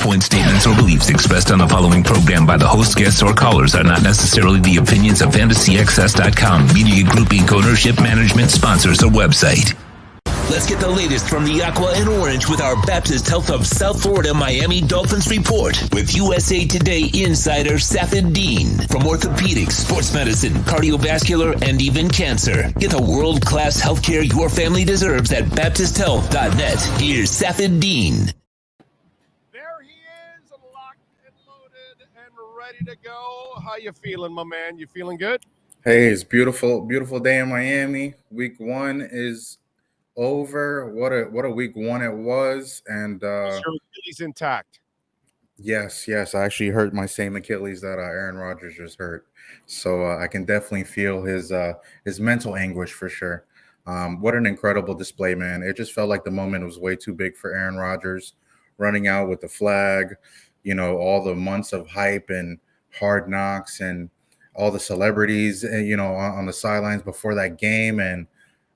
viewpoint statements or beliefs expressed on the following program by the host, guests, or callers are not necessarily the opinions of FantasyXS.com, Media Group Inc. ownership, management, sponsors, or website. Let's get the latest from the Aqua and Orange with our Baptist Health of South Florida Miami Dolphins report with USA Today insider Safid Deen. From orthopedics, sports medicine, cardiovascular, and even cancer. Get the world-class healthcare your family deserves at BaptistHealth.net. Here's Safid Deen. There he is, locked and loaded and ready to go. How you feeling, my man? You feeling good? Hey, it's beautiful day in Miami. Week 1 is over. What a week 1 it was, and Is your Achilles intact? yes, I actually hurt my same Achilles that Aaron Rodgers just hurt, so I can definitely feel his mental anguish for sure. What an incredible display, man! It just felt like the moment was way too big for Aaron Rodgers, running out with the flag, all the months of hype and hard knocks and all the celebrities, on the sidelines before that game, and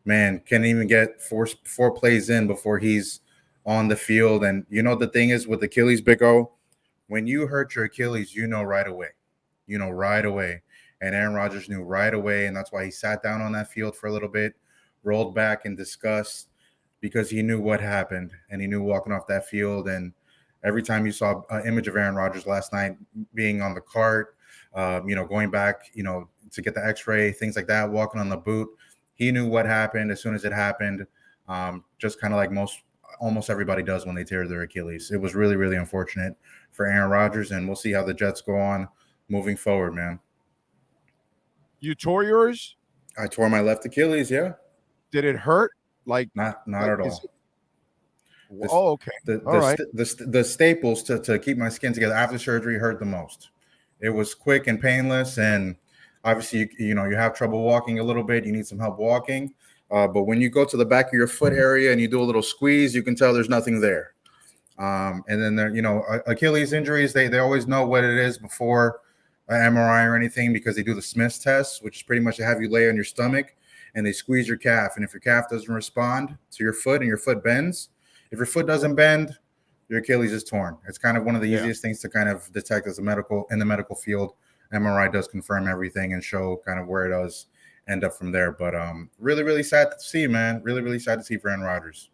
man, can't even get four plays in before he's on the field. And the thing is with Achilles, Big O, when you hurt your Achilles, right away. Right away. And Aaron Rodgers knew right away, and that's why he sat down on that field for a little bit, rolled back in disgust, because he knew what happened, and he knew walking off that field. And every time you saw an image of Aaron Rodgers last night being on the cart, going back, to get the x-ray, things like that, walking on the boot, he knew what happened as soon as it happened, just kind of like almost everybody does when they tear their Achilles. It was really, really unfortunate for Aaron Rodgers, and we'll see how the Jets go on moving forward, man. You tore yours? I tore my left Achilles, yeah. Did it hurt? Not at all. Okay. All right. The staples to keep my skin together after surgery hurt the most. It was quick and painless, and obviously, you have trouble walking a little bit. You need some help walking. But when you go to the back of your foot area and you do a little squeeze, you can tell there's nothing there. And then, Achilles injuries, they always know what it is before an MRI or anything, because they do the Smith's test, which is pretty much to have you lay on your stomach and they squeeze your calf. And if your calf doesn't respond to your foot and your foot bends, if your foot doesn't bend, your Achilles is torn. It's kind of one of the easiest things to kind of detect in the medical field. MRI does confirm everything and show kind of where it does end up from there. But really, really sad to see, man. Really, really sad to see for Aaron Rodgers.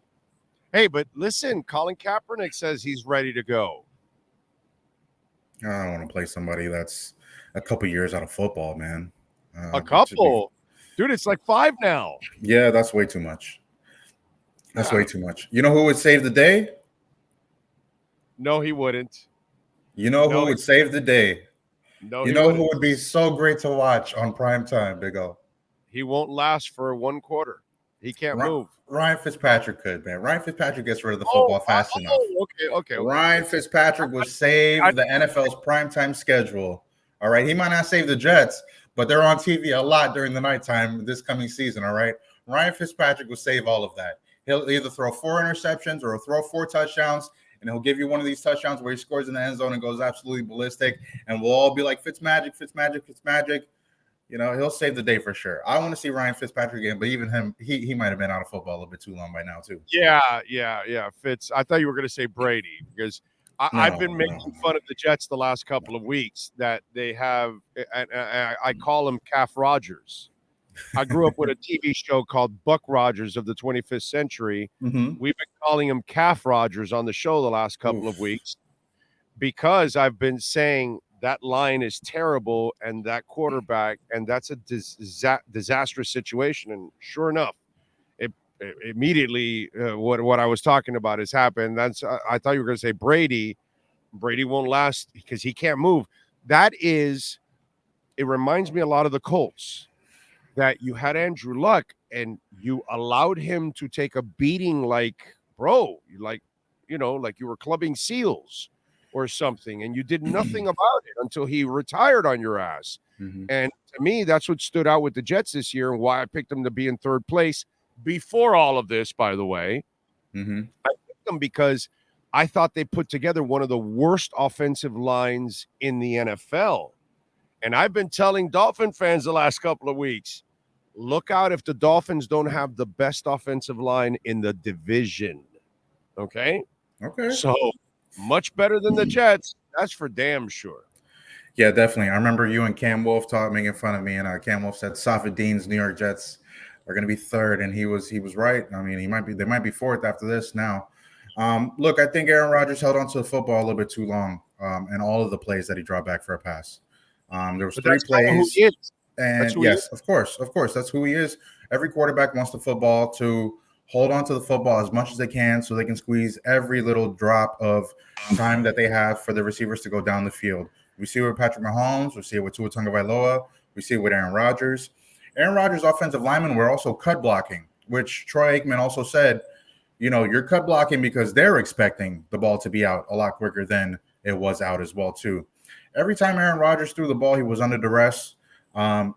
Hey, but listen, Colin Kaepernick says he's ready to go. I don't want to play somebody that's a couple years out of football, man. A couple? Dude, it's like 5 now. Yeah, that's way too much. That's way too much. You know who would save the day? No, he wouldn't. You know who would save the day? No, you know who would be so great to watch on prime time, Big O? He won't last for 1 quarter. He can't move. Ryan Fitzpatrick could, man. Ryan Fitzpatrick gets rid of the football fast enough. Okay. Ryan Fitzpatrick would save the NFL's primetime schedule. All right. He might not save the Jets, but they're on TV a lot during the nighttime this coming season. All right. Ryan Fitzpatrick will save all of that. He'll either throw 4 interceptions or throw 4 touchdowns, and he'll give you one of these touchdowns where he scores in the end zone and goes absolutely ballistic, and we'll all be like, Fitzmagic. He'll save the day for sure. I want to see Ryan Fitzpatrick again, but even him, he might have been out of football a little bit too long by now too. Yeah. Fitz. I thought you were going to say Brady, because I've been making fun of the Jets the last couple of weeks that they have, I call him Calf Rogers. I grew up with a TV show called Buck Rogers of the 25th Century. Mm-hmm. We've been calling him Calf Rogers on the show the last couple of weeks, because I've been saying that line is terrible and that quarterback, and that's a disastrous situation. And sure enough, immediately what I was talking about has happened. I thought you were going to say Brady. Brady won't last because he can't move. It reminds me a lot of the Colts, that you had Andrew Luck and you allowed him to take a beating like you were clubbing seals or something, and you did nothing about it until he retired on your ass. Mm-hmm. And to me, that's what stood out with the Jets this year, and why I picked them to be in 3rd place before all of this, by the way. Mm-hmm. I picked them because I thought they put together one of the worst offensive lines in the NFL. And I've been telling Dolphin fans the last couple of weeks, look out if the Dolphins don't have the best offensive line in the division. Okay. Okay. So Much better than the Jets. That's for damn sure. Yeah, definitely. I remember you and Cam Wolf making fun of me, and Cam Wolf said Safid Deen's New York Jets are going to be third, and he was right. I mean, they might be fourth after this now. Look, I think Aaron Rodgers held on to the football a little bit too long, and all of the plays that he dropped back for a pass. There was But 3 that's kinda who plays, he is. and yes, of course, that's who he is. Every quarterback wants the football to hold on to the football as much as they can so they can squeeze every little drop of time that they have for the receivers to go down the field. We see it with Patrick Mahomes. We see it with Tua Tagovailoa. We see it with Aaron Rodgers. Aaron Rodgers' offensive linemen were also cut blocking, which Troy Aikman also said, you're cut blocking because they're expecting the ball to be out a lot quicker than it was out as well, too. Every time Aaron Rodgers threw the ball, he was under duress.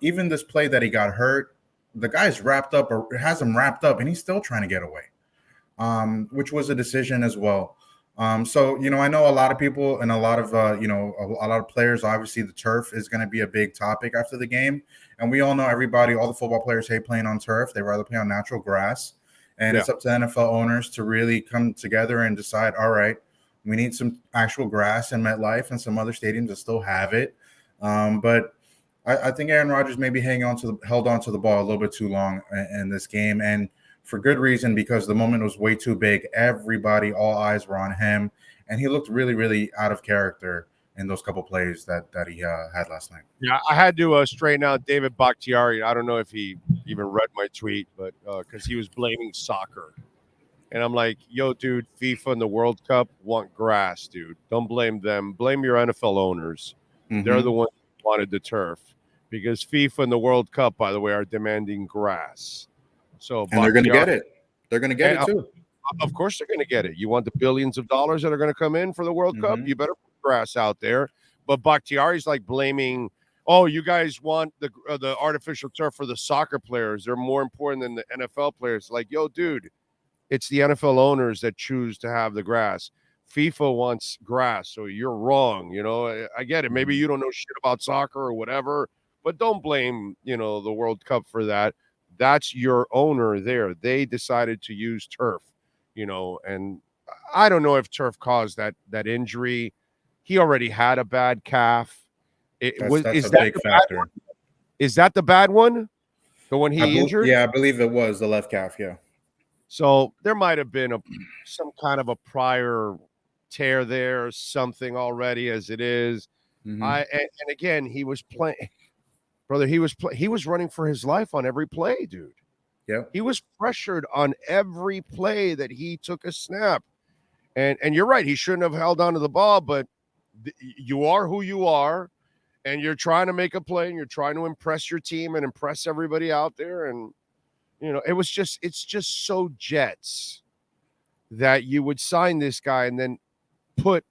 Even this play that he got hurt, the guy's wrapped up or has him wrapped up, and he's still trying to get away, which was a decision as well. So, I know a lot of people and a lot of, a lot of players, obviously the turf is going to be a big topic after the game. And we all know all the football players hate playing on turf. They rather play on natural grass. And It's up to NFL owners to really come together and decide, all right, we need some actual grass in MetLife and some other stadiums that still have it. But I think Aaron Rodgers maybe held on to the ball a little bit too long in this game. And for good reason, because the moment was way too big. Everybody, all eyes were on him, and he looked really, really out of character in those couple plays that he had last night. Yeah, I had to straighten out David Bakhtiari. I don't know if he even read my tweet, but because he was blaming soccer. And I'm like, yo, dude, FIFA and the World Cup want grass, dude. Don't blame them. Blame your NFL owners. Mm-hmm. They're the ones who wanted the turf. Because FIFA and the World Cup, by the way, are demanding grass. So and they're going to get it. They're going to get it too. Of course they're going to get it. You want the billions of dollars that are going to come in for the World Cup? You better put grass out there. But Bakhtiari's like blaming, you guys want the artificial turf for the soccer players. They're more important than the NFL players. Like, yo, dude, it's the NFL owners that choose to have the grass. FIFA wants grass, so you're wrong. I get it. Maybe you don't know shit about soccer or whatever, but don't blame, the World Cup for that. That's your owner there. They decided to use turf, and I don't know if turf caused that injury. He already had a bad calf. That's a big factor. Is that the bad one? The one he injured? Yeah, I believe it was the left calf, yeah. So there might have been some kind of a prior tear there or something already as it is. Mm-hmm. And again, he was playing. Brother, he was running for his life on every play, dude. Yeah. He was pressured on every play that he took a snap. And you're right, he shouldn't have held on to the ball, but you are who you are, and you're trying to make a play, and you're trying to impress your team and impress everybody out there. And, it's just so Jets that you would sign this guy and then put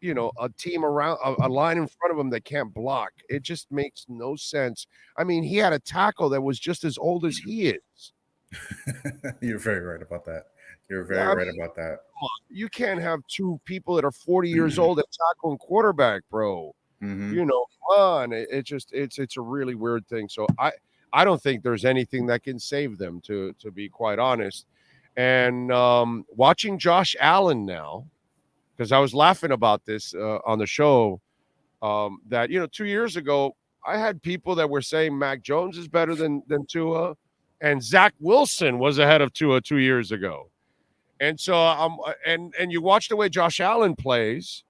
a team around a line in front of him that can't block. It just makes no sense. I mean, he had a tackle that was just as old as he is. You're very right about that. About that. You can't have two people that are 40 years old that tackle and quarterback, bro. Mm-hmm. Come on. It's a really weird thing. So I don't think there's anything that can save them, to be quite honest. And watching Josh Allen now, because I was laughing about this on the show, that 2 years ago I had people that were saying Mac Jones is better than Tua, and Zach Wilson was ahead of Tua 2 years ago. And so and you watch the way Josh Allen plays,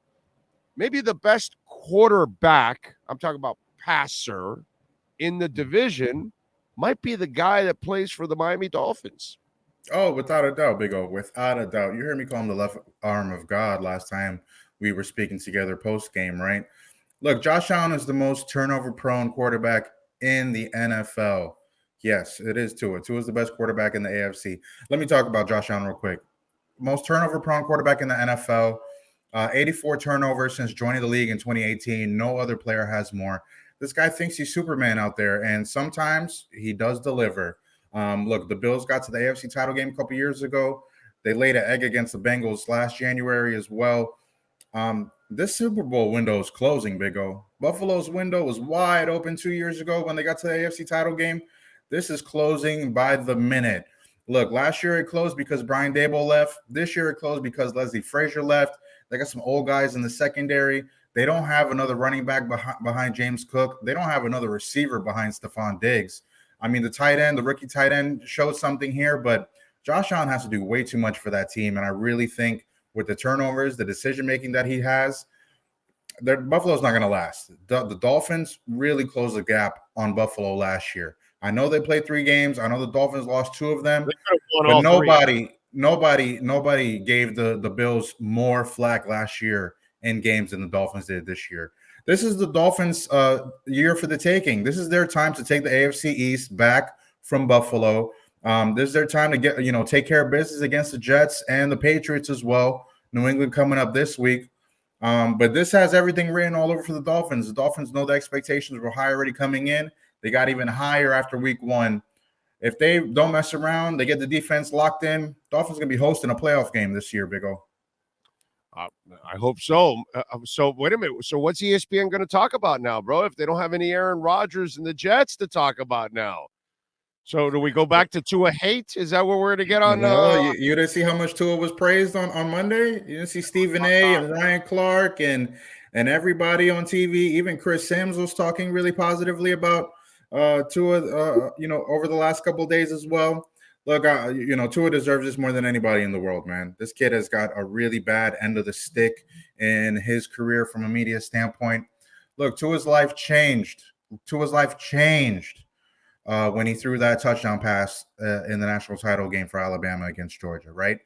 maybe the best quarterback, I'm talking about passer, in the division might be the guy that plays for the Miami Dolphins. Oh, without a doubt, Big O. Without a doubt. You heard me call him the left arm of God last time we were speaking together post-game, right? Look, Josh Allen is the most turnover-prone quarterback in the NFL. Yes, it is Tua. Tua is the best quarterback in the AFC. Let me talk about Josh Allen real quick. Most turnover-prone quarterback in the NFL. 84 turnovers since joining the league in 2018. No other player has more. This guy thinks he's Superman out there, and sometimes he does deliver. Look, the Bills got to the AFC title game a couple years ago. They laid an egg against the Bengals last January as well. This Super Bowl window is closing, Big O. Buffalo's window was wide open 2 years ago when they got to the AFC title game. This is closing by the minute. Look, last year it closed because Brian Daboll left. This year it closed because Leslie Frazier left. They got some old guys in the secondary. They don't have another running back behind James Cook. They don't have another receiver behind Stephon Diggs. I mean, the rookie tight end showed something here, but Josh Allen has to do way too much for that team. And I really think with the turnovers, the decision-making that he has, Buffalo's not going to last. The Dolphins really closed the gap on Buffalo last year. I know they played 3 games. I know the Dolphins lost 2 of them, but nobody gave the Bills more flack last year in games than the Dolphins did this year. This is the Dolphins' year for the taking. This is their time to take the AFC East back from Buffalo. This is their time to take care of business against the Jets and the Patriots as well. New England coming up this week. But this has everything written all over for the Dolphins. The Dolphins know the expectations were high already coming in. They got even higher after week 1. If they don't mess around, they get the defense locked in, Dolphins going to be hosting a playoff game this year, Big O. I hope so. So wait a minute. So what's ESPN going to talk about now, bro? If they don't have any Aaron Rodgers and the Jets to talk about now. So do we go back to Tua hate? Is that what we're going to get on? No, you didn't see how much Tua was praised on Monday? You didn't see Stephen A. and Ryan Clark and everybody on TV. Even Chris Sims was talking really positively about Tua, over the last couple of days as well. Look, Tua deserves this more than anybody in the world, man. This kid has got a really bad end of the stick in his career from a media standpoint. Look, Tua's life changed. When he threw that touchdown pass in the national title game for Alabama against Georgia, right?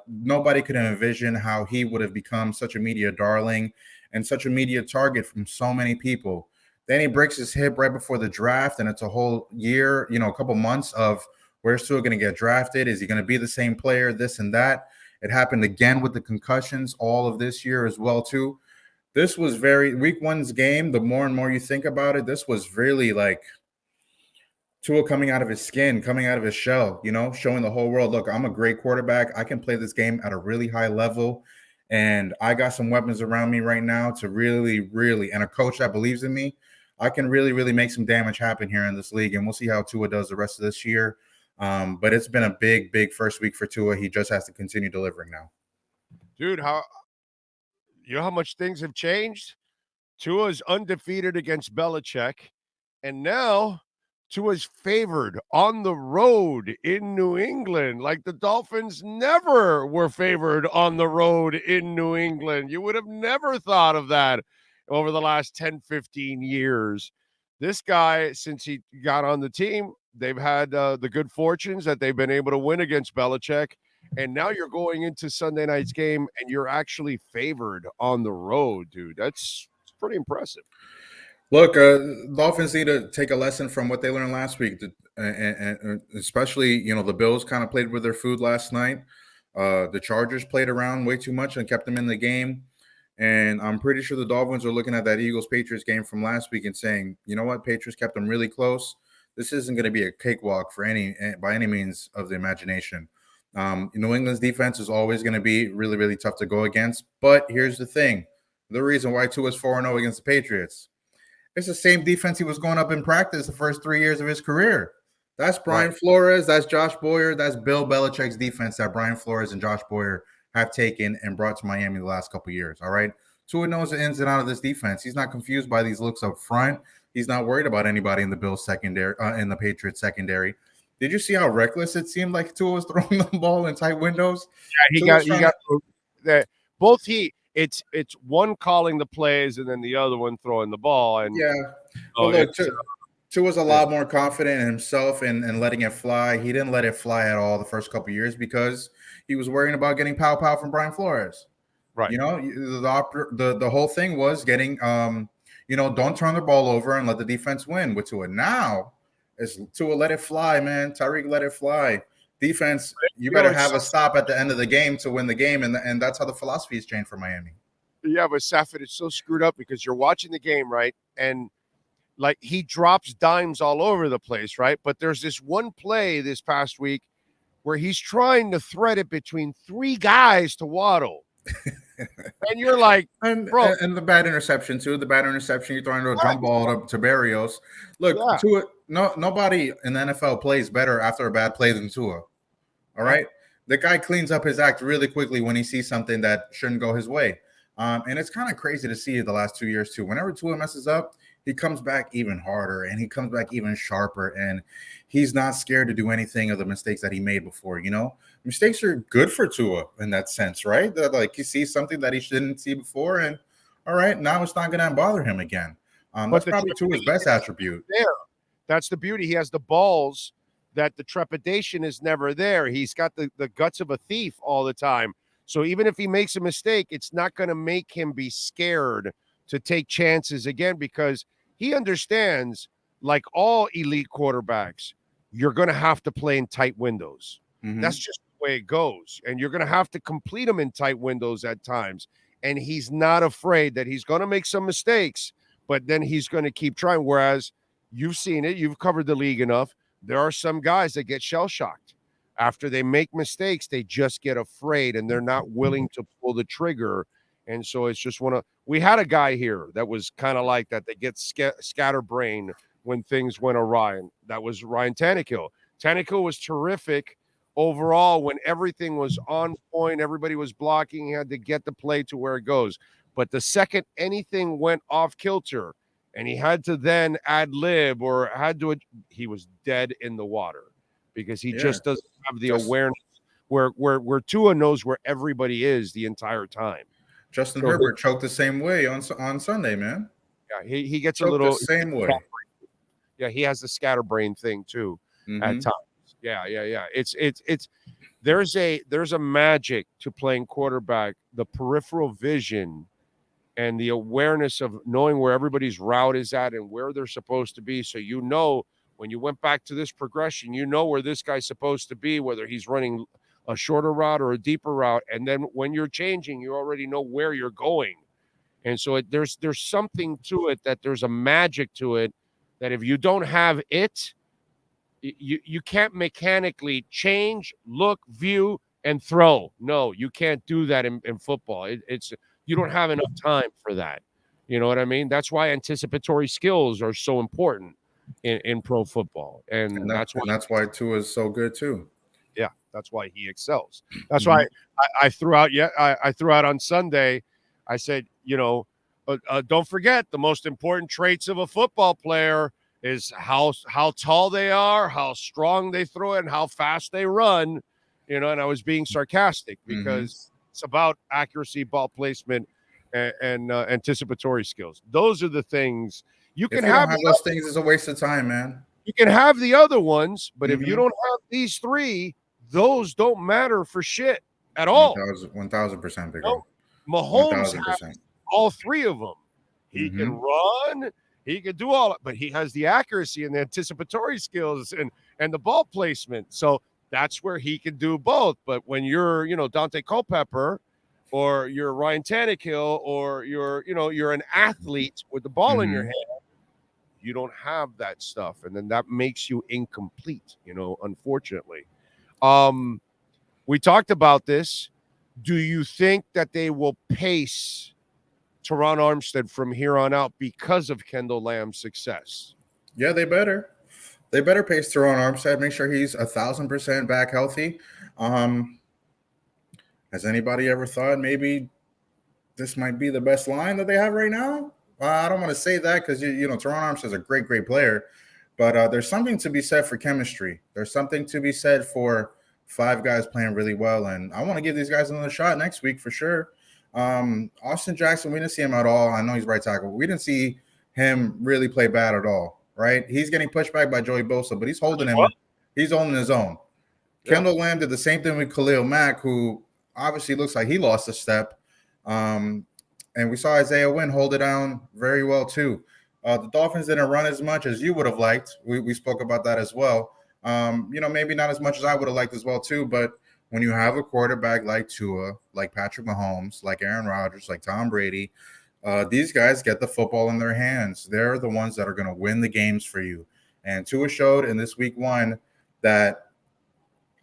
Nobody could envision how he would have become such a media darling and such a media target from so many people. Then he breaks his hip right before the draft, and it's a whole year, a couple months of where's Tua going to get drafted? Is he going to be the same player? This and that. It happened again with the concussions all of this year as well, too. This was week 1's game. The more and more you think about it, this was really like Tua coming out of his skin, coming out of his shell, showing the whole world, look, I'm a great quarterback. I can play this game at a really high level. And I got some weapons around me right now to really, really, and a coach that believes in me, I can really, really make some damage happen here in this league. And we'll see how Tua does the rest of this year. But it's been a big, big first week for Tua. He just has to continue delivering now. Dude, how much things have changed? Tua's undefeated against Belichick. And now Tua's favored on the road in New England. Like the Dolphins never were favored on the road in New England. You would have never thought of that over the last 10, 15 years. This guy, since he got on the team, they've had the good fortunes that they've been able to win against Belichick. And now you're going into Sunday night's game and you're actually favored on the road, dude. That's pretty impressive. Look, Dolphins need to take a lesson from what they learned last week, and especially, the Bills kind of played with their food last night. The Chargers played around way too much and kept them in the game. And I'm pretty sure the Dolphins are looking at that Eagles-Patriots game from last week and saying, you know what, Patriots kept them really close. This isn't going to be a cakewalk by any means of the imagination. New England's defense is always going to be really, really tough to go against. But here's the thing. The reason why Tua is 4-0 against the Patriots. It's the same defense he was going up in practice the first 3 years of his career. That's Brian Flores. That's Josh Boyer. That's Bill Belichick's defense that Brian Flores and Josh Boyer have taken and brought to Miami the last couple of years. All right. Tua knows the ins and outs of this defense. He's not confused by these looks up front. He's not worried about anybody in the Bills secondary, in the Patriots secondary. Did you see how reckless it seemed like Tua was throwing the ball in tight windows? Yeah, he got that. It's one calling the plays and then the other one throwing the ball. And Tua's a lot more confident in himself and letting it fly. He didn't let it fly at all the first couple of years because he was worrying about getting pow from Brian Flores. Right. The whole thing was getting don't turn the ball over and let the defense win with Tua. Now is Tua let it fly, man. Tyreek let it fly. Defense, you better have a stop at the end of the game to win the game, and that's how the philosophy has changed for Miami. Yeah, but Safid, it's so screwed up because you're watching the game, right? And like he drops dimes all over the place, right? But there's this one play this past week where he's trying to thread it between 3 guys to Waddle. And you're like, bro. And the bad interception, too. The bad interception, you're throwing a jump ball to Barrios. Look, Tua, nobody in the NFL plays better after a bad play than Tua. All right? the guy cleans up his act really quickly when he sees something that shouldn't go his way. And it's kind of crazy to see the last 2 years too. Whenever Tua messes up, he comes back even harder and he comes back even sharper. And he's not scared to do anything of the mistakes that he made before. Mistakes are good for Tua in that sense, right? That like he sees something that he shouldn't see before, and all right, now it's not going to bother him again. That's probably Tua's best attribute. There, that's the beauty. He has the balls that the trepidation is never there. He's got the guts of a thief all the time. So even if he makes a mistake, it's not going to make him be scared to take chances again, because he understands, like all elite quarterbacks, you're going to have to play in tight windows. Mhm. That's just the way it goes. And you're going to have to complete them in tight windows at times. And he's not afraid that he's going to make some mistakes, but then he's going to keep trying. Whereas you've seen it, you've covered the league enough. There are some guys that get shell-shocked. After they make mistakes, they just get afraid and they're not willing to pull the trigger. And so it's just we had a guy here that was kind of like that. They get scatterbrained when things went awry. And that was Ryan Tannehill. Tannehill was terrific overall when everything was on point. Everybody was blocking. He had to get the play to where it goes. But the second anything went off kilter and he had to then ad lib or he was dead in the water, because he just doesn't have the awareness where Tua knows where everybody is the entire time. Justin Herbert choked the same way on Sunday, man. Yeah, he gets choked a little the same way. Yeah, he has the scatterbrain thing too at times. Yeah. It's there's a magic to playing quarterback, the peripheral vision and the awareness of knowing where everybody's route is at and where they're supposed to be. So when you went back to this progression, where this guy's supposed to be, whether he's running a shorter route or a deeper route. And then when you're changing, you already know where you're going. And so there's something to it, that there's a magic to it, that if you don't have it, you can't mechanically change, look, view, and throw. No, you can't do that in football. You don't have enough time for that. You know what I mean? That's why anticipatory skills are so important in pro football. And that's why Tua is so good too. Yeah, that's why he excels. That's why I threw out I threw out on Sunday. I said, don't forget the most important traits of a football player is how tall they are, how strong they throw it, and how fast they run. And I was being sarcastic because it's about accuracy, ball placement, and anticipatory skills. Those are the things you can have. Those things is a waste of time, man. You can have the other ones, but if you don't have these three, those don't matter for shit at all. 1,000%, big. No, Mahomes has all three of them. He can run, he can do all, but he has the accuracy and the anticipatory skills and the ball placement. So that's where he can do both. But when you're, Dante Culpepper, or you're Ryan Tannehill, or you're an athlete with the ball in your hand, you don't have that stuff, and then that makes you incomplete. Unfortunately. We talked about this. Do you think that they will pace Teron Armstead from here on out because of Kendall Lamb's success? Yeah, they better. They better pace Teron Armstead. Make sure he's 1,000% back healthy. Has anybody ever thought maybe this might be the best line that they have right now? I don't want to say that because Teron Armstead's a great player, but there's something to be said for chemistry. There's something to be said for 5 guys playing really well, and I want to give these guys another shot next week for sure. Austin Jackson, we didn't see him at all. I know he's right tackle. We didn't see him really play bad at all, right? He's getting pushed back by Joey Bosa, but he's holding him. He's holding his own. Yeah. Kendall Lamb did the same thing with Khalil Mack, who obviously looks like he lost a step. And we saw Isaiah Wynn hold it down very well too. The Dolphins didn't run as much as you would have liked. We spoke about that as well. Maybe not as much as I would have liked as well too, but when you have a quarterback like Tua, like Patrick Mahomes, like Aaron Rodgers, like Tom Brady, these guys get the football in their hands. They're the ones that are going to win the games for you. And Tua showed in this week 1 that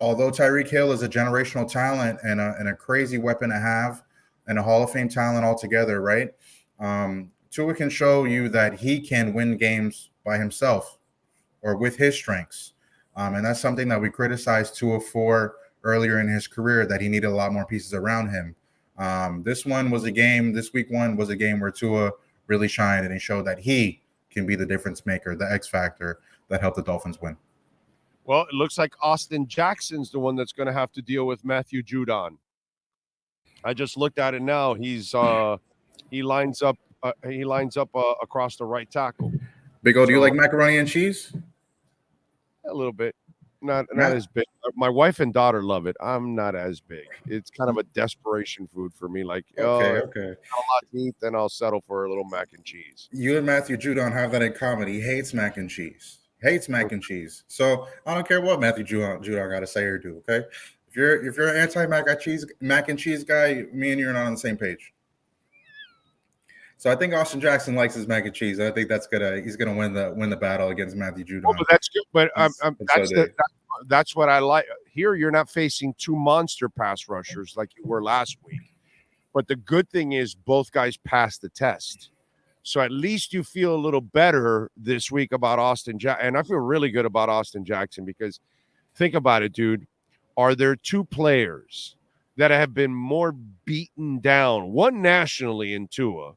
although Tyreek Hill is a generational talent and a crazy weapon to have and a Hall of Fame talent altogether, right? Tua can show you that he can win games by himself or with his strengths. And that's something that we criticized Tua for earlier in his career that he needed a lot more pieces around him. This week one was a game where Tua really shined, and he showed that he can be the difference maker, the X factor that helped the Dolphins win. Well, it looks like Austin Jackson's the one that's going to have to deal with Matthew Judon. I just looked at it now. He lines up across the right tackle. Big O, do you like macaroni and cheese? A little bit. Not as big. My wife and daughter love it. I'm not as big. It's kind of a desperation food for me. Like, okay. If I have a lot to eat, then I'll settle for a little mac and cheese. You and Matthew Judon have that in common. He hates mac and cheese. So I don't care what Matthew Judon got to say or do. Okay, if you're an anti mac and cheese guy, me and you are not on the same page. So I think Austin Jackson likes his mac and cheese. I think he's gonna win the battle against Matthew Judon. Oh, but that's good. But that's what I like. Here, you're not facing two monster pass rushers like you were last week. But the good thing is both guys passed the test. So at least you feel a little better this week about Austin Jackson. And I feel really good about Austin Jackson because think about it, dude. Are there two players that have been more beaten down, one nationally in Tua,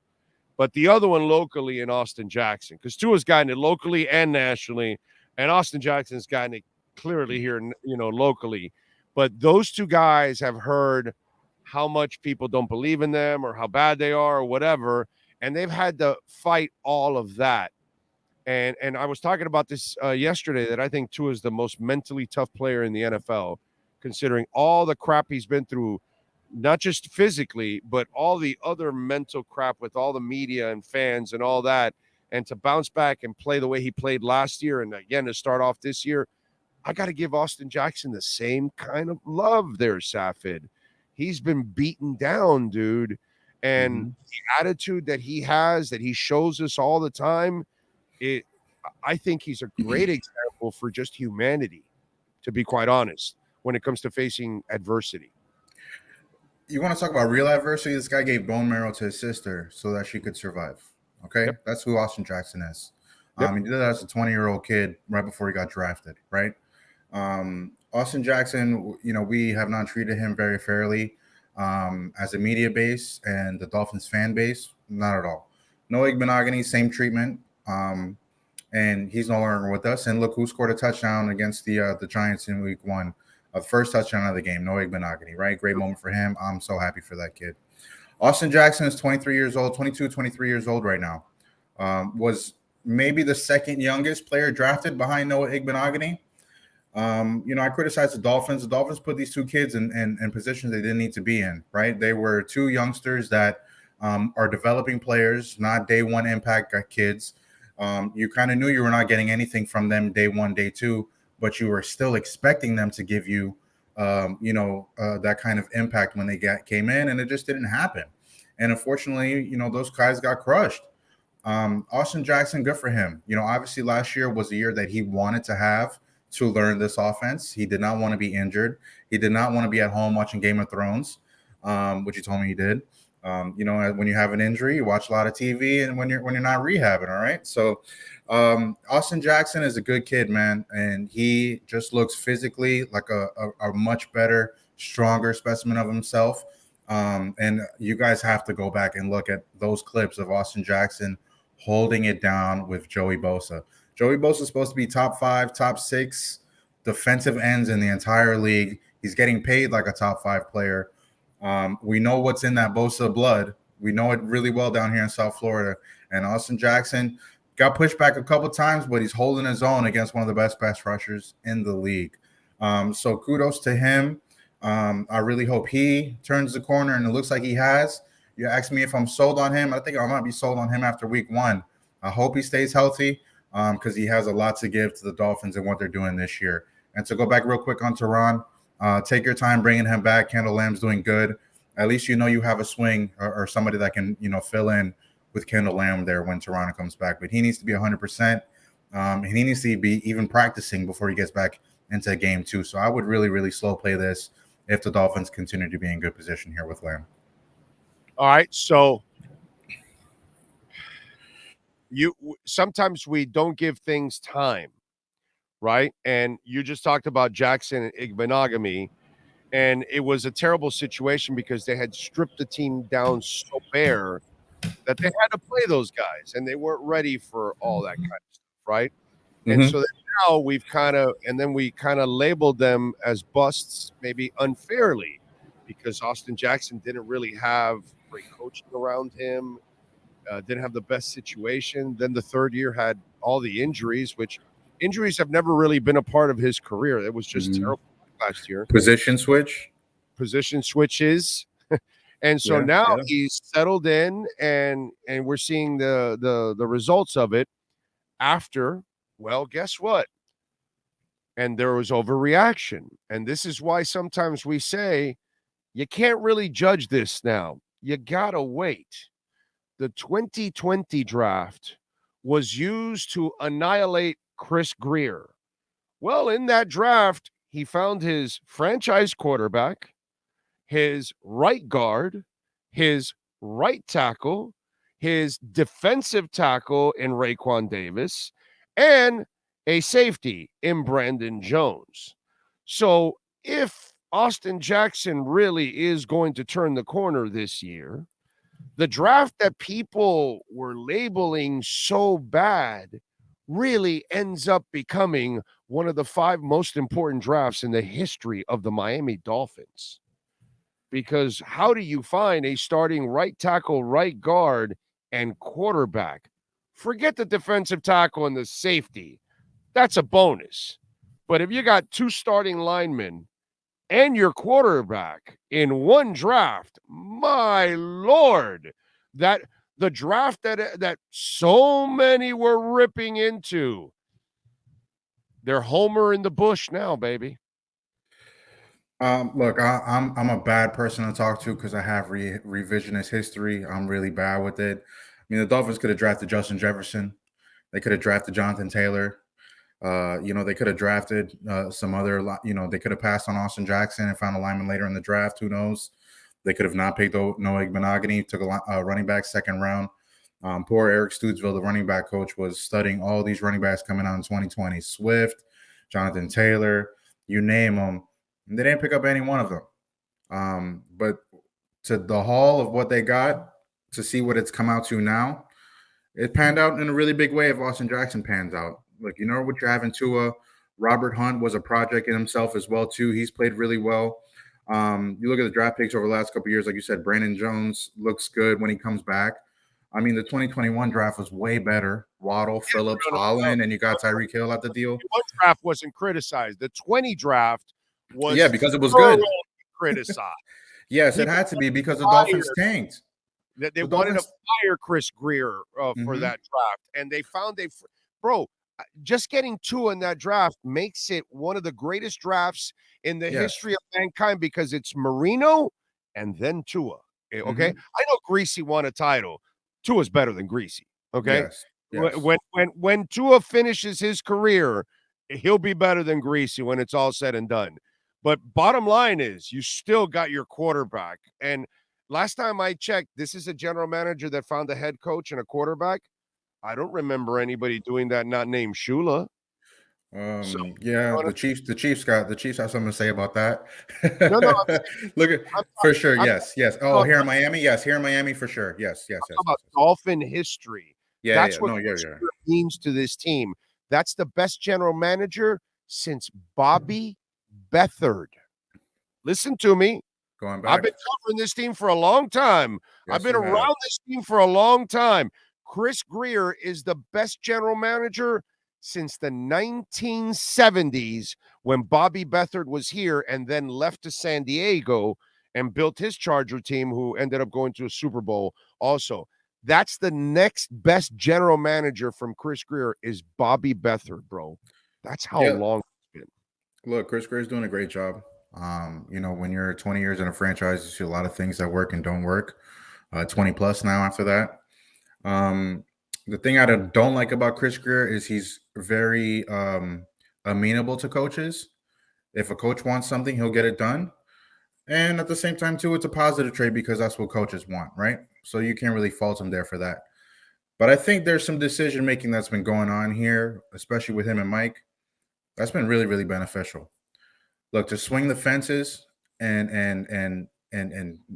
but the other one locally in Austin Jackson? Because Tua's gotten it locally and nationally, and Austin Jackson's gotten it clearly here, locally. But those two guys have heard how much people don't believe in them or how bad they are or whatever, and they've had to fight all of that. And I was talking about this yesterday, that I think Tua is the most mentally tough player in the NFL, considering all the crap he's been through, not just physically, but all the other mental crap with all the media and fans and all that. And to bounce back and play the way he played last year, and again to start off this year, I got to give Austin Jackson the same kind of love there, Safid. He's been beaten down, dude. And the attitude that he has, that he shows us all the time, I think he's a great example for just humanity, to be quite honest, when it comes to facing adversity. You want to talk about real adversity? This guy gave bone marrow to his sister so that she could survive. Okay? Yep. That's who Austin Jackson is. Yep. He did that as a 20-year-old kid right before he got drafted, right? Austin Jackson, we have not treated him very fairly as a media base and the Dolphins fan base. Not at all. Noah Igbenogany, same treatment. And he's no longer with us. And look who scored a touchdown against the Giants in week one. The first touchdown of the game, Noah Igbenogany, right? Great moment for him. I'm so happy for that kid. Austin Jackson is 23 years old right now. Was maybe the second youngest player drafted behind Noah Igbenogany. I criticized the Dolphins. The Dolphins put these two kids in positions they didn't need to be in, right? They were two youngsters that are developing players, not day one impact kids. You kind of knew you were not getting anything from them day one, day two, but you were still expecting them to give you, that kind of impact when they came in, and it just didn't happen. And unfortunately, those guys got crushed. Austin Jackson, good for him. Obviously last year was the year that he wanted to have to learn this offense. He did not want to be injured. He did not want to be at home watching Game of Thrones, which he told me he did. When you have an injury, you watch a lot of TV, and when you're not rehabbing, all right? So Austin Jackson is a good kid, man, and he just looks physically like a much better, stronger specimen of himself. And you guys have to go back and look at those clips of Austin Jackson holding it down with Joey Bosa. Joey Bosa is supposed to be top 5, top 6 defensive ends in the entire league. He's getting paid like a top 5 player. We know what's in that Bosa blood. We know it really well down here in South Florida. And Austin Jackson got pushed back a couple times, but he's holding his own against one of the best pass rushers in the league. So kudos to him. I really hope he turns the corner, and it looks like he has. You asked me if I'm sold on him. I think I might be sold on him after week 1. I hope he stays healthy because he has a lot to give to the Dolphins and what they're doing this year. And to go back real quick on Tehran, take your time bringing him back. Kendall Lamb's doing good. At least you have a swing or somebody that can fill in with Kendall Lamb there when Tehran comes back. But he needs to be 100%. And he needs to be even practicing before he gets back into game 2. So I would really, really slow play this if the Dolphins continue to be in good position here with Lamb. All right, so sometimes we don't give things time, right? And you just talked about Jackson and Igbenogany, And it was a terrible situation because they had stripped the team down so bare that they had to play those guys, and they weren't ready for all that kind of stuff, right? And Mm-hmm. so now we kind of labeled them as busts, maybe unfairly, because Austin Jackson didn't really have great coaching around him, didn't have the best situation. Then the third year had all the injuries, which injuries have never really been a part of his career. It was just Mm-hmm. terrible last year. Position switch. Position switches. And so Yeah, now yeah. he's settled in, and we're seeing the results of it after, well, guess what? And there was overreaction. And this is why sometimes we say you can't really judge this now. You got to wait. The 2020 draft was used to annihilate Chris Greer. Well, in that draft, he found his franchise quarterback, his right guard, his right tackle, his defensive tackle in Raekwon Davis, and a safety in Brandon Jones. So if Austin Jackson really is going to turn the corner this year, the draft that people were labeling so bad really ends up becoming one of the 5 most important drafts in the history of the Miami Dolphins. Because how do you find a starting right tackle, right guard, and quarterback? Forget the defensive tackle and the safety. That's a bonus. But if you got 2 starting linemen and your quarterback in one draft, my Lord, that the draft that so many were ripping into, they're Homer in the bush now, baby. Look, I'm a bad person to talk to because I have revisionist history. I'm really bad with it. I mean, the Dolphins could have drafted Justin Jefferson. They could have drafted Jonathan Taylor. They could have drafted some other. They could have passed on Austin Jackson and found a lineman later in the draft. Who knows? They could have not picked Noah Benogany, took a running back second round. Poor Eric Stootsville, the running back coach, was studying all these running backs coming out in 2020. Swift, Jonathan Taylor, you name them. And they didn't pick up any one of them. But to the haul of what they got, to see what it's come out to now, it panned out in a really big way if Austin Jackson pans out. Look, you know what you're having Tua. Robert Hunt was a project in himself as well, too. He's played really well. You look at the draft picks over the last couple of years, like you said, Brandon Jones looks good when he comes back. I mean, the 2021 draft was way better. Waddle, Phillips, Holland, and you got Tyreek Hill at the deal. The 1 draft wasn't criticized. The 20 draft was because it was good. Criticized. Yes, it had to be because the Dolphins tanked. They wanted to fire Chris Greer for that draft, and they found just getting 2 in that draft makes it one of the greatest drafts in the history of mankind because it's Marino and then Tua. Okay, I know Greasy won a title. Tua's better than Greasy. Okay, yes. When Tua finishes his career, he'll be better than Greasy when it's all said and done. But bottom line is, you still got your quarterback. And last time I checked, this is a general manager that found a head coach and a quarterback. I don't remember anybody doing that not named Shula. The Chiefs have something to say about that. No, for sure. Yes. Oh, here in Miami. Yes, here in Miami for sure. Yes. About Dolphin history. That's what it means to this team. That's the best general manager since Bobby Beathard. Listen to me. Going back. I've been covering this team for a long time. Yes, I've been around this team for a long time. Chris Greer is the best general manager since the 1970s when Bobby Beathard was here and then left to San Diego and built his Charger team, who ended up going to a Super Bowl also. That's the next best general manager from Chris Greer is Bobby Beathard, bro. That's how long it's been. Look, Chris Greer's doing a great job. When you're 20 years in a franchise, you see a lot of things that work and don't work. 20 plus now after that. The thing I don't like about Chris Greer is he's very amenable to coaches. If a coach wants something, he'll get it done. And at the same time, too, it's a positive trait because that's what coaches want, right? So you can't really fault him there for that. But I think there's some decision-making that's been going on here, especially with him and Mike. That's been really, really beneficial. Look, to swing the fences and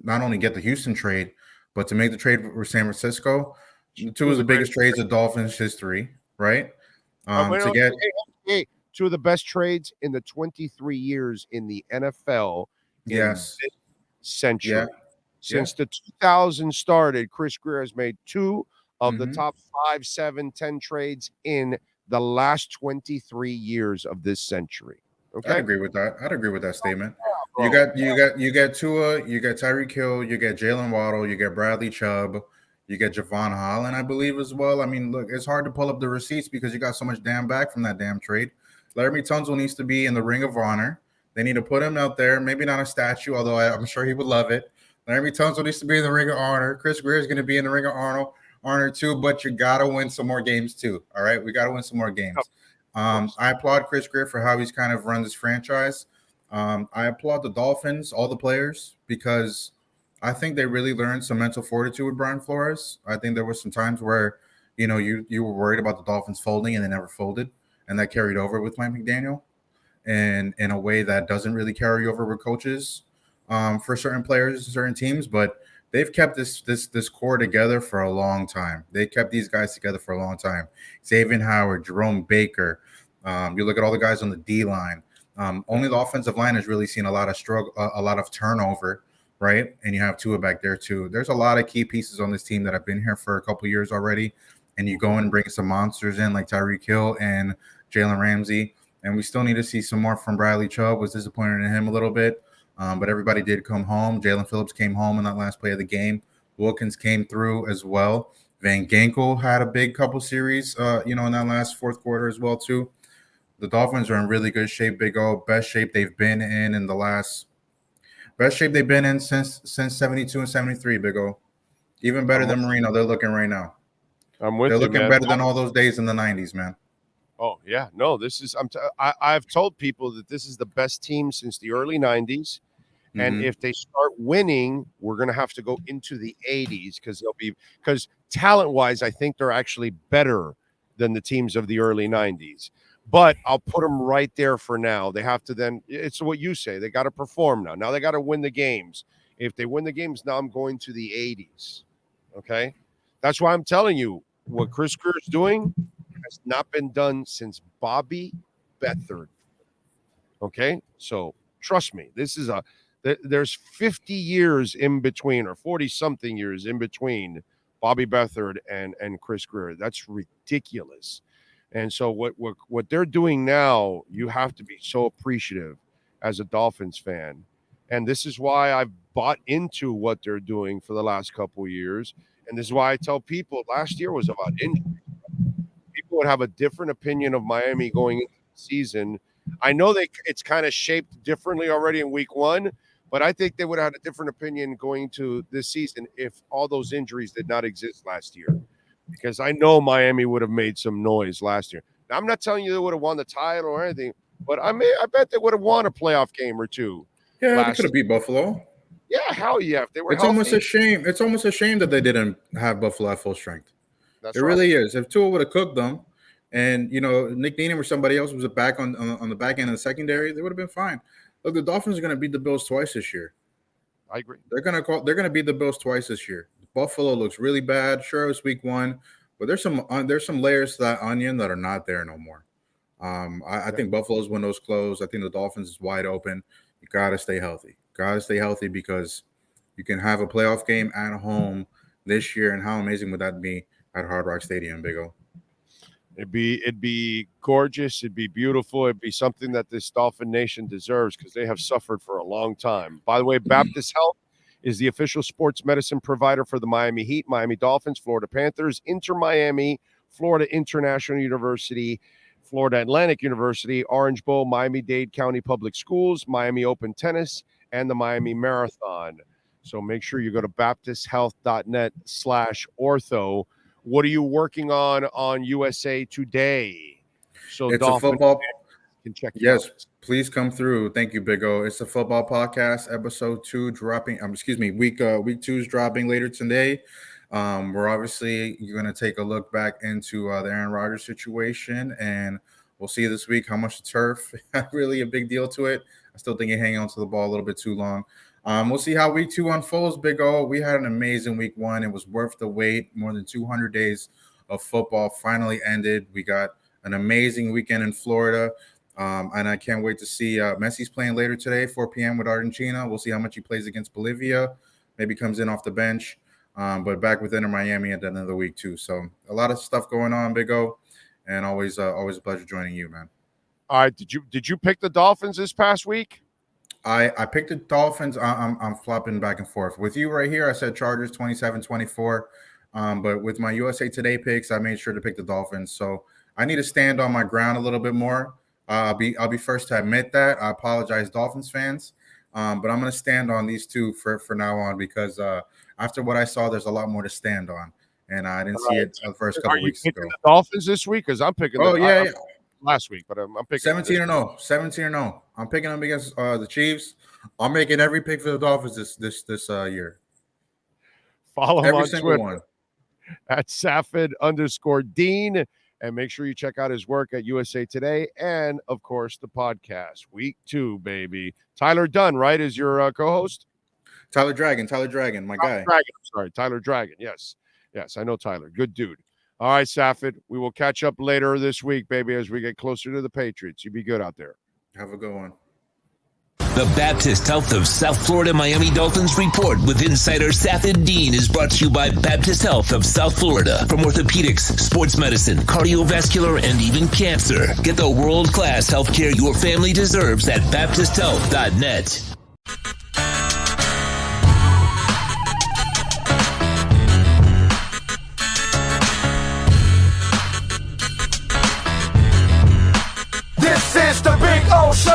not only get the Houston trade, but to make the trade with San Francisco, two Two of of the the biggest greatest trades of Dolphins history, right? wait, To no, get hey, two of the best trades in the 23 years in the NFL in yes, this yeah, century. yeah, Since the 2000 started, Chris Greer has made two of the hmm top 5, 7, 10 trades in the last 23 years of this century. I'd Okay, agree with that. I'd agree with that statement. You bro. got Tua, you got Tyreek Hill, you get Jalen Waddle, you get Bradley Chubb, you get Javon Holland, I believe as well. I mean, look, it's hard to pull up the receipts because you got so much damn back from that damn trade. Laremy Tunsil needs to be in the Ring of Honor. They need to put him out there. Maybe not a statue, although I'm sure he would love it. Laremy Tunsil needs to be in the Ring of Honor. Chris Greer is going to be in the Ring of Honor too. But you got to win some more games too. All right, we got to win some more Of games. course. I applaud Chris Greer for how he's kind of run this franchise. I applaud the Dolphins, all the players, because I think they really learned some mental fortitude with Brian Flores. I think there were some times where, you were worried about the Dolphins folding and they never folded, and that carried over with Mike McDaniel, and in a way that doesn't really carry over with coaches for certain players, certain teams, but they've kept this core together for a long time. They kept these guys together for a long time. Xavier Howard, Jerome Baker. You look at all the guys on the D line. Only the offensive line has really seen a lot of struggle, a lot of turnover, right? And you have Tua back there too. There's a lot of key pieces on this team that have been here for a couple years already, and you go and bring some monsters in like Tyreek Hill and Jalen Ramsey, and we still need to see some more from Bradley Chubb. Was disappointed in him a little bit, but everybody did come home. Jalen Phillips came home in that last play of the game. Wilkins came through as well. Van Ginkel had a big couple series, in that last fourth quarter as well too. The Dolphins are in really good shape, Big O. Best shape they've been in the last best shape they've been in since 72 and 73, Big O. Even better I'm than with, Marino. They're looking right now. I'm with They're you, looking man. better than all those days in the 90s, man. Oh yeah, no, this is I've told people that this is the best team since the early 90s. And Mm-hmm. if they start winning, we're going to have to go into the 80s because talent-wise, I think they're actually better than the teams of the early 90s. But I'll put them right there for now. They have to then, it's what you say, they got to perform now. Now they got to win the games. If they win the games, now I'm going to the 80s. Okay? That's why I'm telling you what Chris Greer is doing has not been done since Bobby Beathard. Okay? So trust me, there's 50 years in between, or 40 something years in between Bobby Beathard and Chris Greer. That's ridiculous. And so what they're doing now, you have to be so appreciative as a Dolphins fan. And this is why I've bought into what they're doing for the last couple of years. And this is why I tell people last year was about injury. People would have a different opinion of Miami going into the season. I know it's kind of shaped differently already in week one, but I think they would have had a different opinion going to this season if all those injuries did not exist last year. Because I know Miami would have made some noise last year. Now, I'm not telling you they would have won the title or anything, but I bet they would have won a playoff game or two Yeah, they last could have season. beat Buffalo. Yeah, hell yeah, if they were It's almost healthy. a shame. It's almost a shame that they didn't have Buffalo at full strength. It That's right. really is. If Tua would have cooked them, and Nick Deen or somebody else was back on the back end of the secondary, they would have been fine. Look, the Dolphins are going to beat the Bills twice this year. I agree. They're gonna beat the Bills twice this year. Buffalo looks really bad. Sure, it was week one, but there's some layers to that onion that are not there no more. I Yeah. think Buffalo's window's closed. I think the Dolphins is wide open. You gotta stay healthy. Gotta stay healthy because you can have a playoff game at home this year, and how amazing would that be at Hard Rock Stadium, Big O? It'd be gorgeous. It'd be beautiful. It'd be something that this Dolphin Nation deserves because they have suffered for a long time. By the way, Baptist Health is the official sports medicine provider for the Miami Heat, Miami Dolphins, Florida Panthers, InterMiami, Florida International University, Florida Atlantic University, Orange Bowl, Miami-Dade County Public Schools, Miami Open Tennis, and the Miami Marathon. So make sure you go to baptisthealth.net/ortho. What are you working on USA Today? So It's a Dolphin football. can check you out. Yes, please come through. Thank you, Big O. It's a football podcast, episode 2 dropping. Excuse me, week 2 is dropping later today. We're obviously you're going to take a look back into the Aaron Rodgers situation and We'll see this week how much the turf really a big deal to it. I still think you hang on to the ball a little bit too long. We'll see how week 2 unfolds, Big O. We had an amazing week 1. It was worth the wait. More than 200 days of football finally ended. We got an amazing weekend in Florida. And I can't wait to see Messi's playing later today, 4 p.m. with Argentina. We'll see how much he plays against Bolivia. Maybe comes in off the bench. But back with InterMiami at the end of the week, too. So a lot of stuff going on, Big O. And always a pleasure joining you, man. All right. Did you pick the Dolphins this past week? I picked the Dolphins. I'm flopping back and forth. With you right here, I said Chargers 27-24. But with my USA Today picks, I made sure to pick the Dolphins. So I need to stand on my ground a little bit more. I'll be first to admit that. I apologize, Dolphins fans. But I'm going to stand on these two for now on because after what I saw, there's a lot more to stand on. And I didn't see it the first couple weeks ago. Are you picking the Dolphins this week? Because I'm picking yeah. Last week, but I'm picking 17-0. 17-0. I'm picking them against the Chiefs. I'm making every pick for the Dolphins this year. Follow him on Twitter one. at Safid_Deen. And make sure you check out his work at USA Today and, of course, the podcast. Week 2, baby. Tyler Dunn, right, is your co-host? Tyler Dragon, my guy. Tyler Dragon. Yes, I know Tyler. Good dude. All right, Safid, we will catch up later this week, baby, as we get closer to the Patriots. You be good out there. Have a good one. The Baptist Health of South Florida Miami Dolphins report with insider Safid Deen is brought to you by Baptist Health of South Florida. From orthopedics, sports medicine, cardiovascular, and even cancer. Get the world-class healthcare your family deserves at BaptistHealth.net. This is the Big O Show.